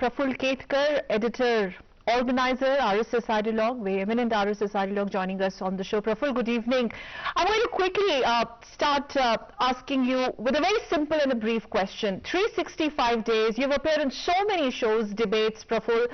Prafulla Ketkar, editor, organizer, RSS Ideologue, very eminent RSS Ideologue, joining us on the show. Prafulla, good evening. I want to quickly start asking you with a very simple and a brief question. 365 days, you've appeared in so many shows, debates, Prafulla.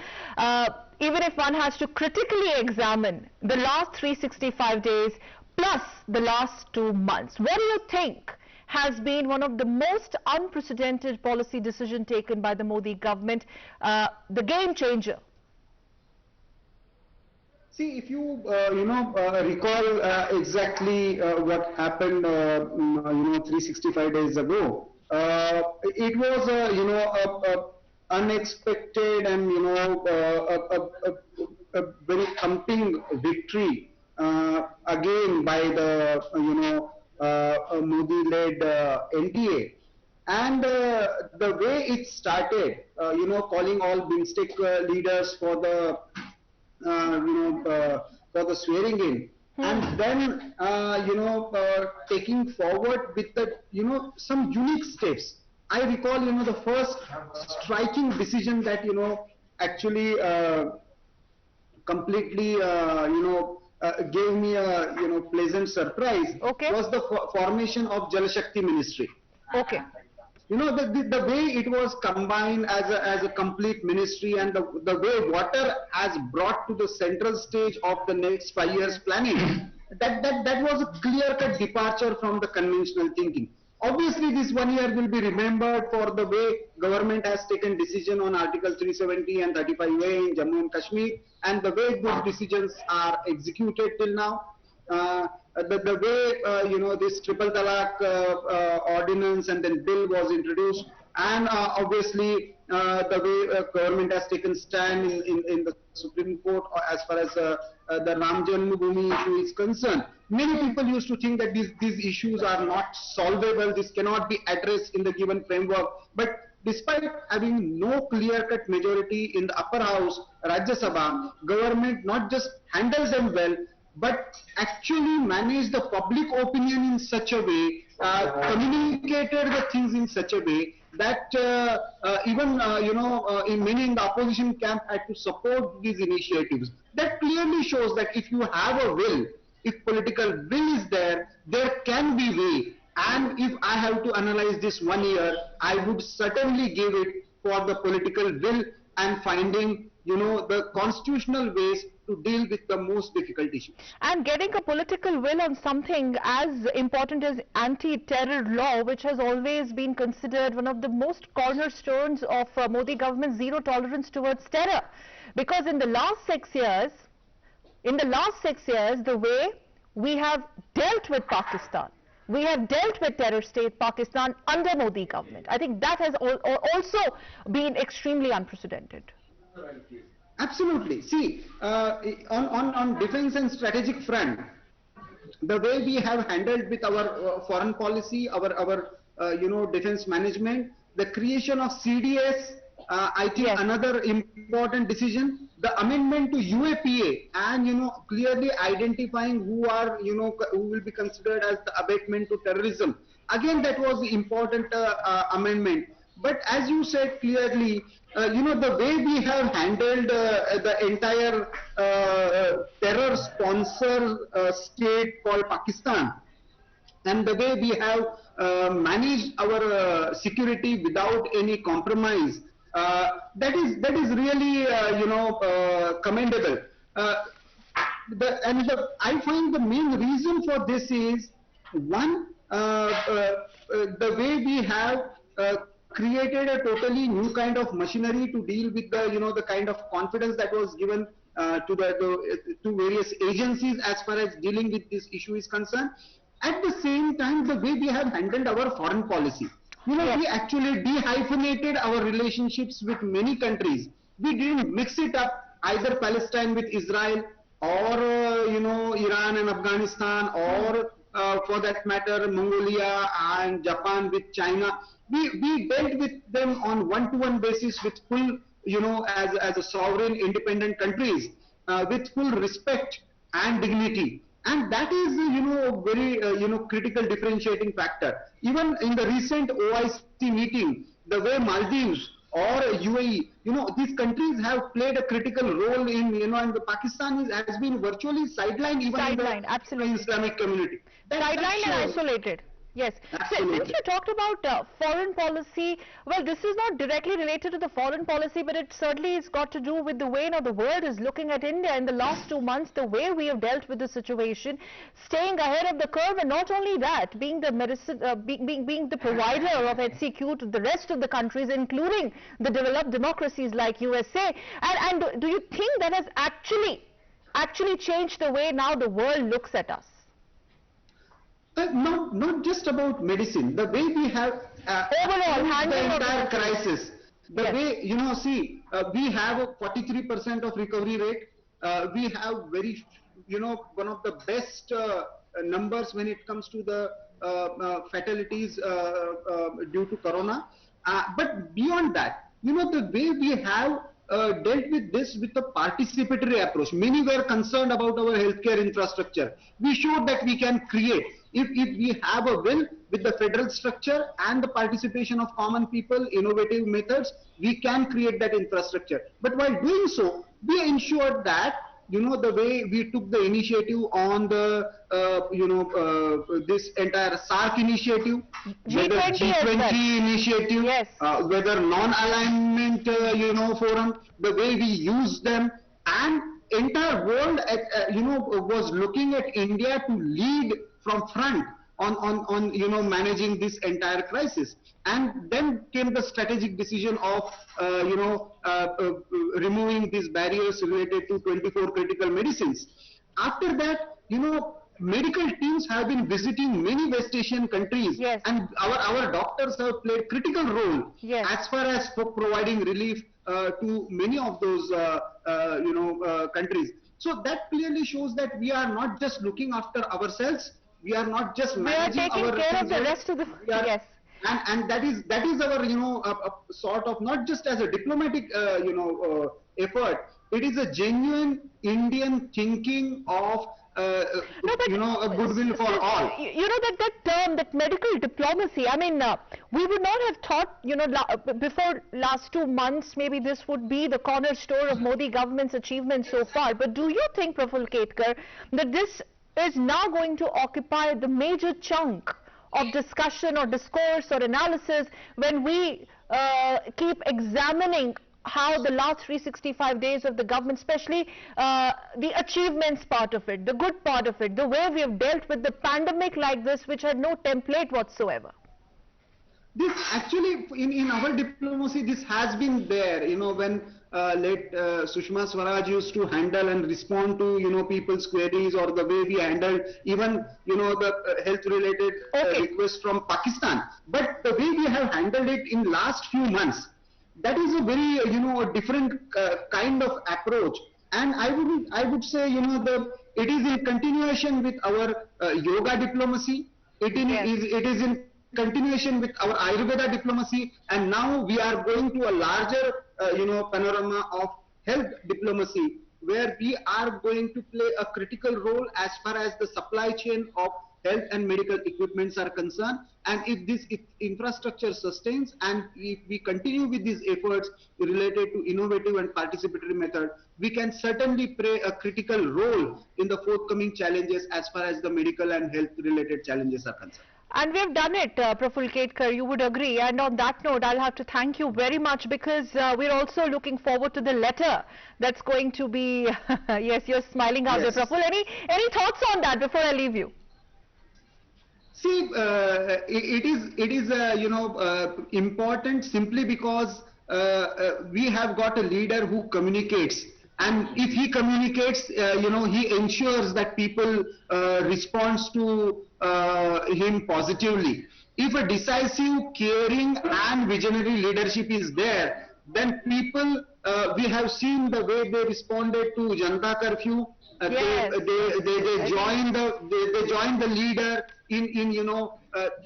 Even if one has to critically examine the last 365 days plus the last 2 months, what do you think has been one of the most unprecedented policy decision taken by the Modi government, the game changer? See, if you recall exactly what happened 365 days ago, it was a unexpected and a very thumping victory again by the Modi-led NDA. And the way it started, calling all BIMSTEC leaders for the for the swearing in, and then taking forward with the some unique steps. I recall the first striking decision that actually completely gave me a pleasant surprise. Okay. Was the formation of Jal Shakti Ministry. Okay. The way it was combined as a complete ministry, and the way water has brought to the central stage of the next 5 years planning, that was a clear-cut departure from the conventional thinking. Obviously, this 1 year will be remembered for the way government has taken decision on Article 370 and 35A in Jammu and Kashmir, and the way those decisions are executed till now. The way this triple talaq ordinance and then bill was introduced, and obviously the way government has taken stand in the Supreme Court as far as the Ram Janmabhoomi issue is concerned. Many people used to think that these issues are not solvable, this cannot be addressed in the given framework, but despite having no clear-cut majority in the upper house, Rajya Sabha, government not just handles them well, but actually managed the public opinion in such a way, communicated the things in such a way that even in many in the opposition camp had to support these initiatives. That clearly shows that if you have a will, if political will is there, there can be way. And if I have to analyze this 1 year, I would certainly give it for the political will and finding the constitutional ways to deal with the most difficult issues. And getting a political will on something as important as anti-terror law, which has always been considered one of the most cornerstones of Modi government's zero tolerance towards terror. Because in the last 6 years, the way we have dealt with Pakistan, we have dealt with terror state Pakistan under Modi government, I think that has also been extremely unprecedented. Absolutely. See, on defense and strategic front, the way we have handled with our foreign policy, our defense management, the creation of CDS, I think yes. Another important decision, the amendment to UAPA, and clearly identifying who are who will be considered as the abatement to terrorism. Again, that was the important amendment. But as you said clearly, the way we have handled the entire terror sponsor state called Pakistan, and the way we have managed our security without any compromise, that is really commendable. I find the main reason for this is one, the way we have created a totally new kind of machinery to deal with the the kind of confidence that was given to various agencies as far as dealing with this issue is concerned. At the same time, the way we have handled our foreign policy, we actually dehyphenated our relationships with many countries. We didn't mix it up, either Palestine with Israel, or Iran and Afghanistan, or for that matter Mongolia and Japan with China. We dealt with them on one-to-one basis with full, as a sovereign independent countries, with full respect and dignity. And that is, very, critical differentiating factor. Even in the recent OIC meeting, the way Maldives or UAE, these countries have played a critical role in, and the Pakistan has been virtually sidelined even in the Absolutely. Islamic community. Sidelined and isolated. Yes. So, since you talked about foreign policy, well, this is not directly related to the foreign policy, but it certainly has got to do with the way now the world is looking at India in the last 2 months, the way we have dealt with the situation, staying ahead of the curve, and not only that, being the medicine, being the provider of HCQ to the rest of the countries, including the developed democracies like USA. And do you think that has actually changed the way now the world looks at us? Not just about medicine, the way we have overall the entire crisis, the yes. way, see, we have a 43% of recovery rate, we have very, one of the best numbers when it comes to the fatalities due to corona, but beyond that, the way we have dealt with this with a participatory approach. Many were concerned about our healthcare infrastructure. We showed that we can create. If we have a will with the federal structure and the participation of common people, innovative methods, we can create that infrastructure. But while doing so, we ensured that, the way we took the initiative on the, this entire SARC initiative, whether G20 initiative, yes. whether non-alignment, forum, the way we use them, and entire world, was looking at India to lead from front on managing this entire crisis. And then came the strategic decision of removing these barriers related to 24 critical medicines. After that, medical teams have been visiting many West Asian countries, yes. and our doctors have played critical role, yes. as far as providing relief to many of those countries. So that clearly shows that we are not just looking after ourselves, we are not just managing our... We are taking care of the rest of the... Yes. And that is our, sort of, not just as a diplomatic, effort, it is a genuine Indian thinking of, a goodwill for all. That term, that medical diplomacy, I mean, we would not have thought, before last 2 months, maybe this would be the cornerstone of Modi government's achievements so far. But do you think, Prafulla Ketkar, that this is now going to occupy the major chunk of discussion or discourse or analysis when we keep examining how the last 365 days of the government, especially the achievements part of it, the good part of it, the way we have dealt with the pandemic like this, which had no template whatsoever? This actually, in our diplomacy, this has been there, when late Sushma Swaraj used to handle and respond to, people's queries, or the way we handled even, the health-related requests from Pakistan. But the way we have handled it in last few months, that is a very, a different kind of approach. And I would say, it is in continuation with our yoga diplomacy. It is in continuation with our Ayurveda diplomacy, and now we are going to a larger, panorama of health diplomacy, where we are going to play a critical role as far as the supply chain of health and medical equipments are concerned. And if this infrastructure sustains, and if we continue with these efforts related to innovative and participatory method, we can certainly play a critical role in the forthcoming challenges as far as the medical and health related challenges are concerned. And we have done it, Prafulla Ketkar, you would agree. And on that note, I'll have to thank you very much, because we're also looking forward to the letter that's going to be, yes, you're smiling out there, Prafulla. Any thoughts on that before I leave you? See, it is important simply because we have got a leader who communicates. And if he communicates, he ensures that people respond to him positively. If a decisive, caring and visionary leadership is there, then people, we have seen the way they responded to Janata Curfew. Yes. They join the leader in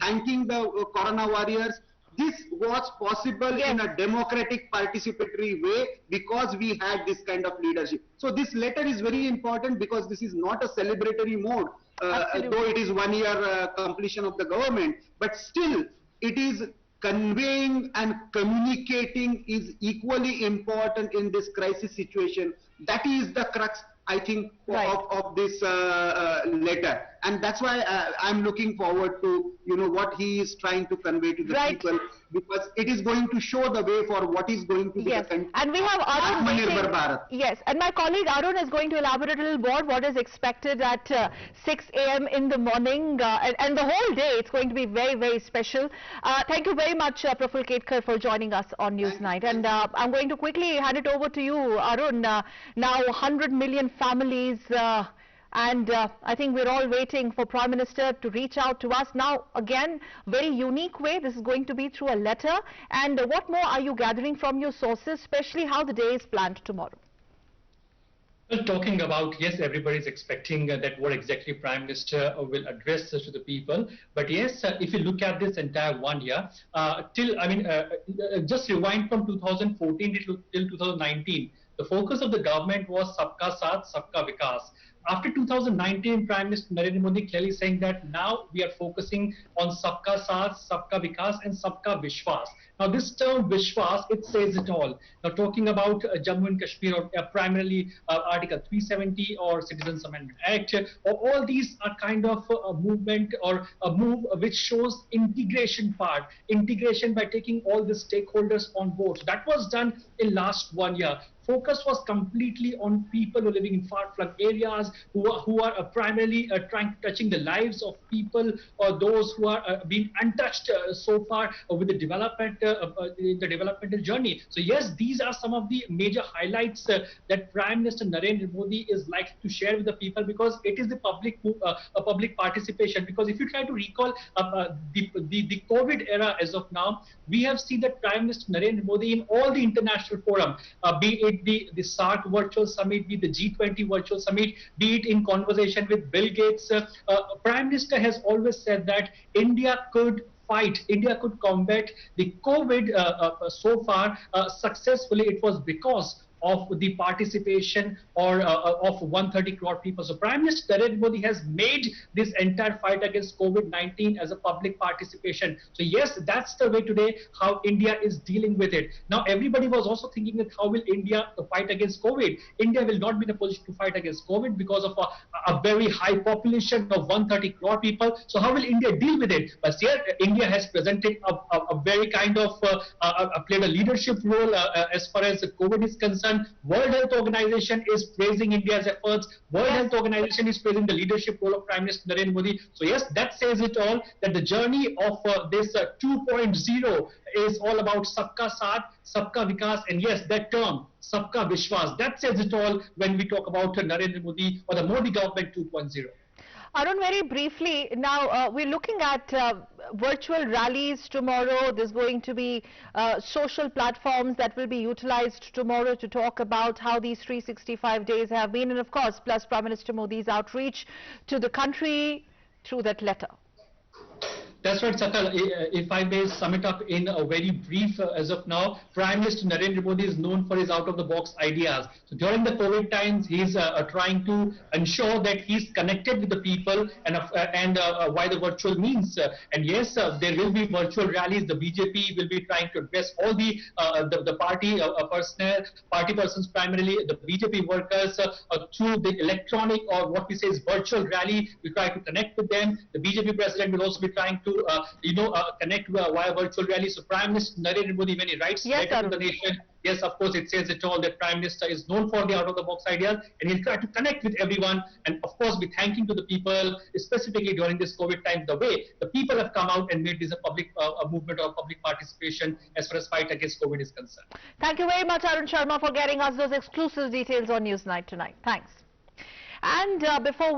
thanking the Corona warriors. This was possible in a democratic, participatory way because we had this kind of leadership. So this letter is very important because this is not a celebratory mode, though it is 1 year completion of the government, but still it is conveying and communicating is equally important in this crisis situation. That is the crux, I think, of this letter, and that's why I'm looking forward to what he is trying to convey to the people, because it is going to show the way for what is going to be the country. And we have Arun waiting. Yes, and my colleague Arun is going to elaborate a little more what is expected at 6 a.m. in the morning, and the whole day. It's going to be very, very special. Thank you very much, Prafulla Ketkar, for joining us on Newsnight. And I'm going to quickly hand it over to you, Arun. Now 100 million families, and I think we're all waiting for Prime Minister to reach out to us. Now, again, very unique way. This is going to be through a letter. And what more are you gathering from your sources, especially how the day is planned tomorrow? Well, talking about, yes, everybody is expecting that what exactly Prime Minister will address to the people. But yes, if you look at this entire 1 year, just rewind from 2014 till 2019, the focus of the government was Sabka Saath, Sabka Vikas. After 2019, Prime Minister Narendra Modi clearly saying that now we are focusing on Sabka Saath, Sabka Vikas and Sabka Vishwas. Now this term Vishwas, it says it all. Now talking about Jammu and Kashmir, or primarily Article 370 or Citizens Amendment Act, or all these are kind of a movement or a move which shows integration part, integration by taking all the stakeholders on board. So that was done in last 1 year. Focus was completely on people who are living in far-flung areas, who are primarily touching the lives of people, or those who are being untouched so far with the developmental journey. So yes, these are some of the major highlights that Prime Minister Narendra Modi is likely to share with the people, because it is the public participation. Because if you try to recall the COVID era as of now, we have seen that Prime Minister Narendra Modi in all the international forum, be it the SARC virtual summit, be the G20 virtual summit, be it in conversation with Bill Gates, Prime Minister has always said that India could fight, India could combat the COVID so far successfully. It was because of the participation or of 130 crore people. So Prime Minister Narendra Modi has made this entire fight against COVID-19 as a public participation. So yes, that's the way today how India is dealing with it. Now everybody was also thinking that how will India fight against COVID? India will not be in a position to fight against COVID because of a very high population of 130 crore people. So how will India deal with it? But here India has presented a very kind of played a leadership role as far as COVID is concerned. World Health Organization is praising India's efforts. World Health Organization is praising the leadership role of Prime Minister Narendra Modi. So yes, that says it all, that the journey of this 2.0 is all about Sabka Saath, Sabka Vikas, and yes, that term, Sabka Vishwas, that says it all when we talk about Narendra Modi or the Modi government 2.0. Arun, very briefly, now we're looking at virtual rallies tomorrow. There's going to be social platforms that will be utilized tomorrow to talk about how these 365 days have been, and of course, plus Prime Minister Modi's outreach to the country through that letter. That's right, Sakal. If I may sum it up in a very brief as of now, Prime Minister Narendra Modi is known for his out-of-the-box ideas. So during the COVID times, he's trying to ensure that he's connected with the people and why the virtual means. And yes, there will be virtual rallies. The BJP will be trying to address all the party persons, primarily the BJP workers, through the electronic or what we say is virtual rally. We try to connect with them. The BJP president will also be trying to connect via virtual rally. So Prime Minister Narendra Modi, when he writes letter to the nation, yes, of course, it says it all that Prime Minister is known for the out-of-the-box ideas, and he'll try to connect with everyone, and of course, be thanking to the people, specifically during this COVID time, the way the people have come out and made this a public movement or public participation as far as fight against COVID is concerned. Thank you very much, Arun Sharma, for getting us those exclusive details on Newsnight tonight. Thanks. And before we